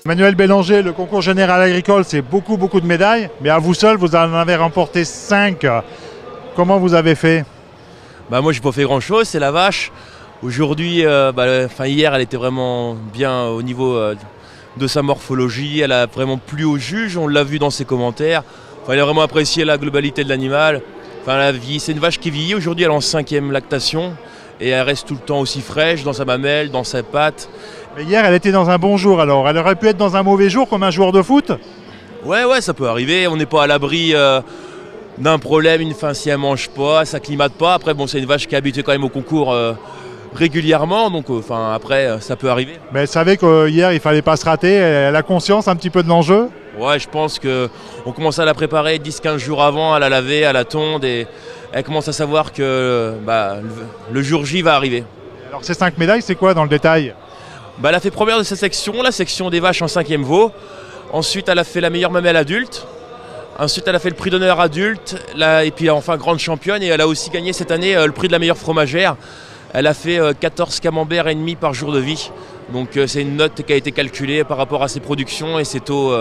Manuel Bélanger, le concours général agricole, c'est beaucoup de médailles, mais à vous seul, vous en avez remporté 5. Comment vous avez fait? Moi, j'ai pas fait grand-chose, c'est la vache. Aujourd'hui, hier, elle était vraiment bien au niveau de sa morphologie. Elle a vraiment plu au juge, on l'a vu dans ses commentaires. Elle a vraiment apprécié la globalité de l'animal. C'est une vache qui vieillit. Aujourd'hui, elle est en 5e lactation et elle reste tout le temps aussi fraîche dans sa mamelle, dans ses pattes. Mais hier, elle était dans un bon jour, alors elle aurait pu être dans un mauvais jour comme un joueur de foot? Ouais, ça peut arriver. On n'est pas à l'abri d'un problème. Si elle mange pas, ça climate pas. Après, c'est une vache qui est habituée quand même au concours régulièrement, donc après, ça peut arriver. Mais elle savait qu'hier, il fallait pas se rater. Elle a conscience un petit peu de l'enjeu? Ouais, je pense qu'on commence à la préparer 10-15 jours avant, à la laver, à la tonde, et elle commence à savoir que le jour J va arriver. Alors ces 5 médailles, c'est quoi dans le détail? Elle a fait première de sa section, la section des vaches en 5e veau. Ensuite, elle a fait la meilleure mamelle adulte. Ensuite, elle a fait le prix d'honneur adulte. Et puis enfin, grande championne. Et elle a aussi gagné cette année le prix de la meilleure fromagère. Elle a fait 14 camemberts et demi par jour de vie. Donc c'est une note qui a été calculée par rapport à ses productions et ses taux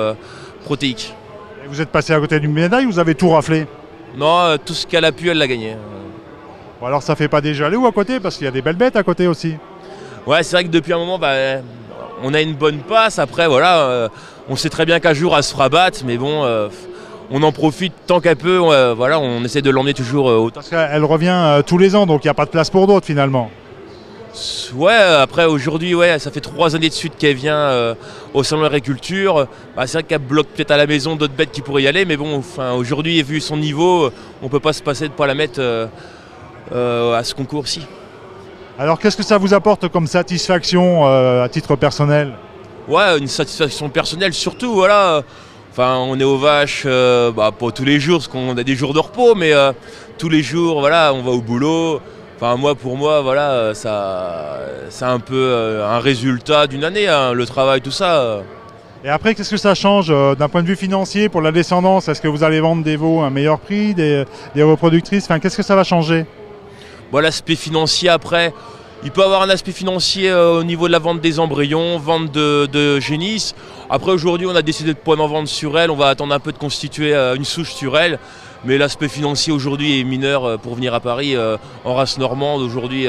protéiques. Et vous êtes passé à côté d'une médaille ou vous avez tout raflé? Non, tout ce qu'elle a pu, elle l'a gagné. Bon, alors ça fait pas déjà jaloux à côté parce qu'il y a des belles bêtes à côté aussi. Ouais, c'est vrai que depuis un moment, on a une bonne passe. Après, on sait très bien qu'un jour, elle se fera battre. Mais bon, on en profite tant qu'elle peut. On essaie de l'emmener toujours autant. Parce qu'elle revient tous les ans, donc il n'y a pas de place pour d'autres finalement. Ouais, après aujourd'hui, ça fait 3 années de suite qu'elle vient au salon de l'agriculture. C'est vrai qu'elle bloque peut-être à la maison d'autres bêtes qui pourraient y aller. Mais bon, aujourd'hui, vu son niveau, on ne peut pas se passer de ne pas la mettre à ce concours-ci. Alors qu'est-ce que ça vous apporte comme satisfaction à titre personnel? Ouais, une satisfaction personnelle surtout, voilà. On est aux vaches, pas tous les jours, parce qu'on a des jours de repos, mais tous les jours, on va au boulot. Pour moi, c'est un peu un résultat d'une année, hein, le travail, tout ça. Et après, qu'est-ce que ça change d'un point de vue financier pour la descendance? Est-ce que vous allez vendre des veaux à un meilleur prix, des reproductrices? Qu'est-ce que ça va changer? L'aspect financier, après, il peut avoir un aspect financier au niveau de la vente des embryons, vente de génisses. Après, aujourd'hui, on a décidé de ne pas en vendre sur elle. On va attendre un peu de constituer une souche sur elle. Mais l'aspect financier aujourd'hui est mineur pour venir à Paris en race normande. Aujourd'hui,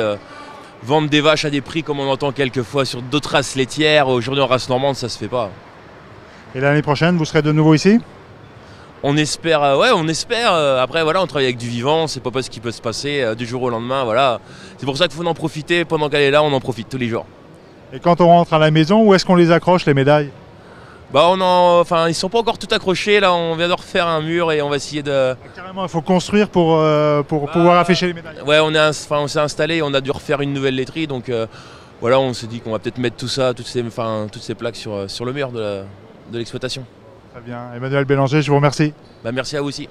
vendre des vaches à des prix comme on entend quelquefois sur d'autres races laitières, aujourd'hui en race normande, ça se fait pas. Et l'année prochaine, vous serez de nouveau ici? On espère, on espère. Après, on travaille avec du vivant, c'est pas ce qui peut se passer du jour au lendemain. C'est pour ça qu'il faut en profiter. Pendant qu'elle est là, on en profite tous les jours. Et quand on rentre à la maison, où est-ce qu'on les accroche, les médailles? Ils sont pas encore tout accrochés. Là, on vient de refaire un mur et on va essayer de. Carrément, il faut construire pour pouvoir afficher les médailles. Ouais, on s'est installé, on a dû refaire une nouvelle laiterie. Donc, on s'est dit qu'on va peut-être mettre tout ça, toutes ces plaques sur le mur de l'exploitation. Très bien. Emmanuel Bélanger, je vous remercie. Merci à vous aussi.